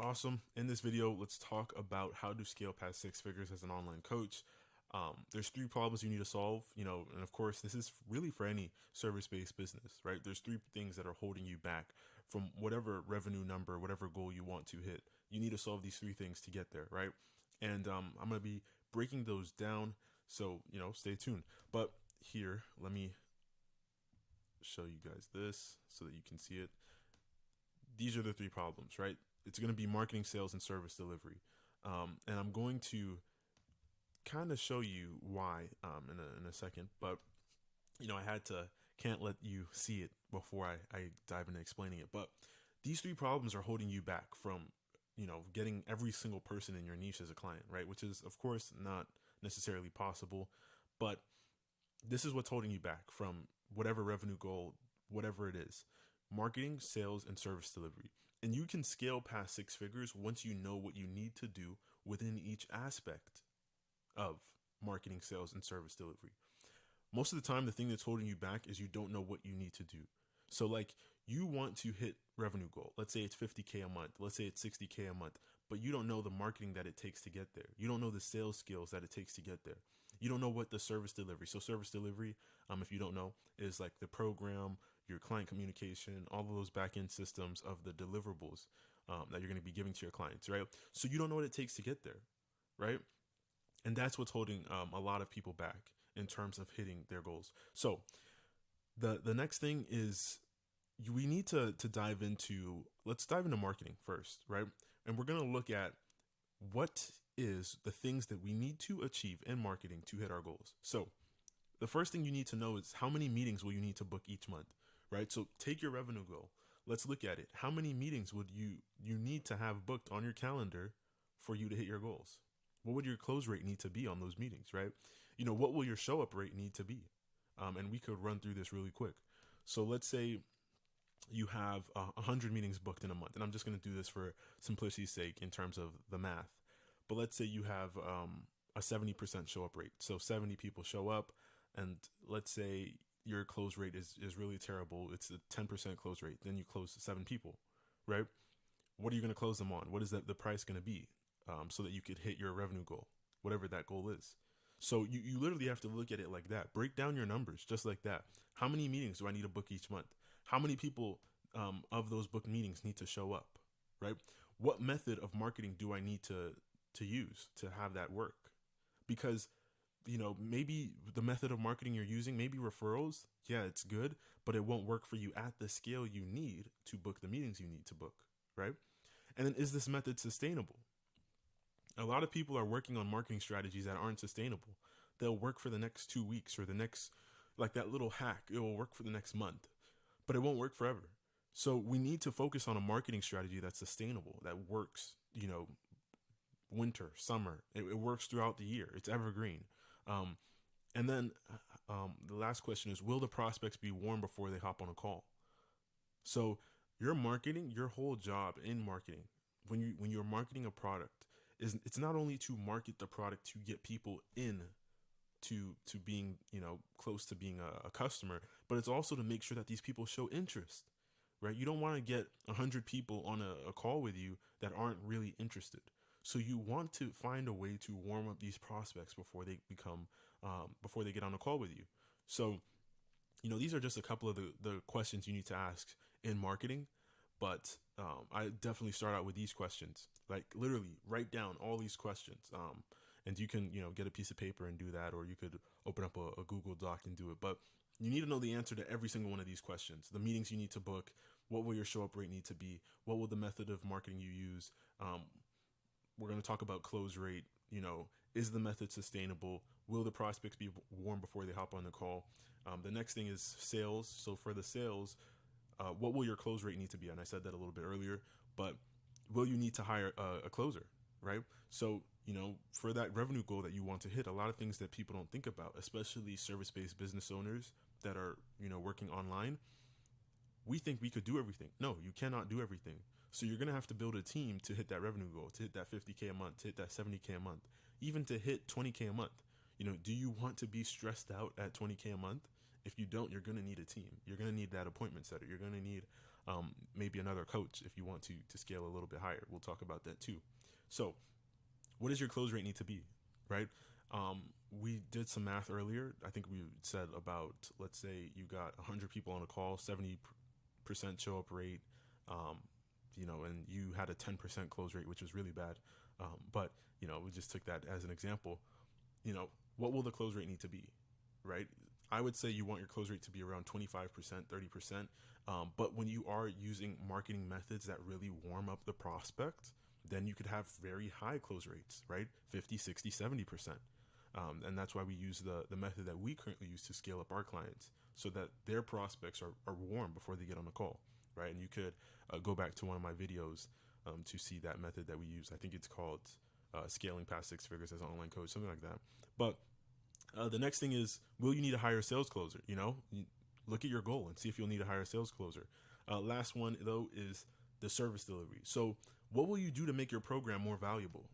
Awesome. In this video, let's talk about how to scale past six figures as an online coach. There's three problems you need to solve, and of course, this is really for any service-based business, right? There's three things that are holding you back from whatever revenue number, whatever goal you want to hit. You need to solve these three things to get there, right? And I'm going to be breaking those down. So, stay tuned. But here, let me show you guys this so that you can see it. These are the three problems, right? It's going to be marketing, sales, and service delivery. And I'm going to kind of show you why in a second, but can't let you see it before I dive into explaining it. But these three problems are holding you back from, getting every single person in your niche as a client, right? Which is, of course, not necessarily possible, but this is what's holding you back from whatever revenue goal, whatever it is: marketing, sales, and service delivery. And you can scale past six figures once you know what you need to do within each aspect of marketing, sales, and service delivery. Most of the time, the thing that's holding you back is you don't know what you need to do. So like, you want to hit revenue goal. Let's say it's 50K a month. Let's say it's 60K a month, but you don't know the marketing that it takes to get there. You don't know the sales skills that it takes to get there. You don't know what the service delivery. So service delivery, if you don't know, is like the program, your client communication, all of those back-end systems of the deliverables that you're going to be giving to your clients, right? So you don't know what it takes to get there, right? And that's what's holding a lot of people back in terms of hitting their goals. So the next thing is we need to let's dive into marketing first, right? And we're going to look at what is the things that we need to achieve in marketing to hit our goals. So the first thing you need to know is how many meetings will you need to book each month, right? So take your revenue goal. Let's look at it. How many meetings would you need to have booked on your calendar for you to hit your goals? What would your close rate need to be on those meetings, right? What will your show up rate need to be? And we could run through this really quick. So let's say you have 100 meetings booked in a month. And I'm just going to do this for simplicity's sake in terms of the math. But let's say you have a 70% show up rate. So 70 people show up, and let's say your close rate is really terrible. It's a 10% close rate. Then you close 7 people, right? What are you going to close them on? What is the price going to be so that you could hit your revenue goal, whatever that goal is? So you literally have to look at it like that. Break down your numbers just like that. How many meetings do I need to book each month? How many people of those booked meetings need to show up, right? What method of marketing do I need to use to have that work? Because, maybe the method of marketing you're using, maybe referrals, yeah, it's good, but it won't work for you at the scale you need to book the meetings you need to book, right? And then, is this method sustainable? A lot of people are working on marketing strategies that aren't sustainable. They'll work for the next 2 weeks or the next, like that little hack, it will work for the next month, but it won't work forever. So we need to focus on a marketing strategy that's sustainable, that works, winter, summer, it works throughout the year. It's evergreen. And then the last question is, will the prospects be warm before they hop on a call? So your marketing, your whole job in marketing, when you're marketing a product, it's not only to market the product to get people in to being, close to being a customer, but it's also to make sure that these people show interest, right? You don't want to get 100 people on a call with you that aren't really interested. So you want to find a way to warm up these prospects before they before they get on a call with you. So, these are just a couple of the questions you need to ask in marketing, but I definitely start out with these questions. Like, literally write down all these questions. And you can, get a piece of paper and do that, or you could open up a Google Doc and do it. But you need to know the answer to every single one of these questions. The meetings you need to book, what will your show up rate need to be? What will the method of marketing you use? We're going to talk about close rate. Is the method sustainable? Will the prospects be warm before they hop on the call? The next thing is sales. So for the sales, what will your close rate need to be? And I said that a little bit earlier, but will you need to hire a closer, right? So, for that revenue goal that you want to hit, a lot of things that people don't think about, especially service-based business owners that are, working online, we think we could do everything. No, you cannot do everything. So you're going to have to build a team to hit that revenue goal, to hit that 50K a month, to hit that 70K a month, even to hit 20K a month. Do you want to be stressed out at 20K a month? If you don't, you're going to need a team. You're going to need that appointment setter. You're going to need maybe another coach if you want to scale a little bit higher. We'll talk about that too. So what does your close rate need to be, right? We did some math earlier. I think we said about, let's say you got 100 people on a call, 70% show up rate, and you had a 10% close rate, which was really bad. But we just took that as an example. What will the close rate need to be, right? I would say you want your close rate to be around 25%, 30%. But when you are using marketing methods that really warm up the prospect, then you could have very high close rates, right? 50, 60, 70%. And that's why we use the method that we currently use to scale up our clients, so that their prospects are warm before they get on the call, right? And you could go back to one of my videos to see that method that we use. I think it's called Scaling Past Six Figures as an Online Coach, something like that. But the next thing is, will you need a higher sales closer? Look at your goal and see if you'll need a higher sales closer. Last one, though, is the service delivery. So what will you do to make your program more valuable,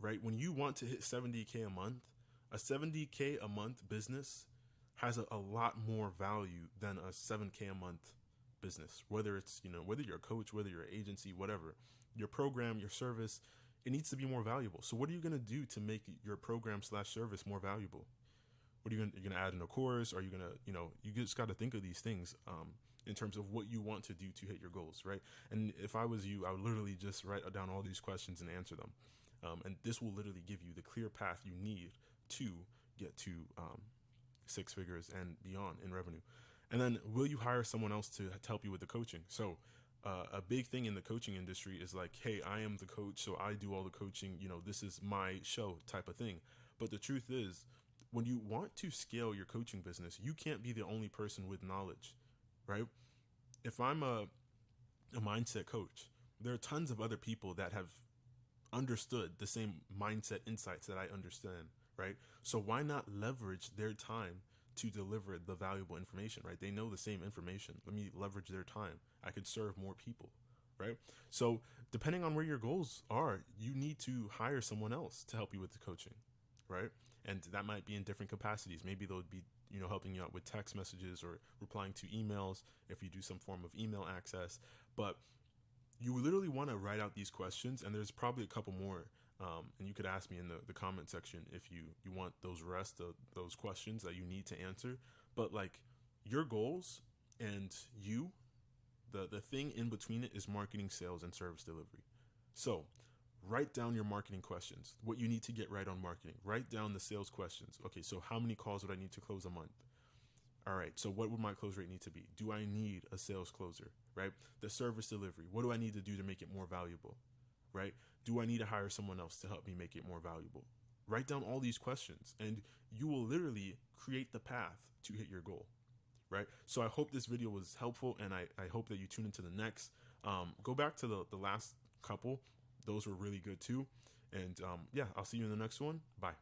right? When you want to hit 70K a month, a 70K a month business has a lot more value than a 7K a month business. Whether it's, whether you're a coach, whether you're an agency, whatever, your program, your service, it needs to be more valuable. So what are you going to do to make your program/service more valuable? What are you going to add in a course? Are you going to, you just got to think of these things in terms of what you want to do to hit your goals, right? And if I was you, I would literally just write down all these questions and answer them. And this will literally give you the clear path you need to get to six figures and beyond in revenue. And then, will you hire someone else to help you with the coaching? So a big thing in the coaching industry is like, hey, I am the coach, so I do all the coaching. This is my show type of thing. But the truth is, when you want to scale your coaching business, you can't be the only person with knowledge, right? If I'm a mindset coach, there are tons of other people that have understood the same mindset insights that I understand, right? So why not leverage their time to deliver the valuable information, right? They know the same information. Let me leverage their time. I could serve more people, right? So depending on where your goals are, you need to hire someone else to help you with the coaching, right? And that might be in different capacities. Maybe they'll be, helping you out with text messages or replying to emails if you do some form of email access. But you literally want to write out these questions, and there's probably a couple more. And you could ask me in the comment section if you want those rest of those questions that you need to answer. But like, your goals and the thing in between it is marketing, sales, and service delivery. So write down your marketing questions, what you need to get right on marketing. Write down the sales questions. Okay, so how many calls would I need to close a month? All right, so what would my close rate need to be? Do I need a sales closer, right? The service delivery, what do I need to do to make it more valuable, right? Do I need to hire someone else to help me make it more valuable? Write down all these questions, and you will literally create the path to hit your goal, right? So I hope this video was helpful, and I hope that you tune into the next. Go back to the last couple. Those were really good too. And I'll see you in the next one. Bye.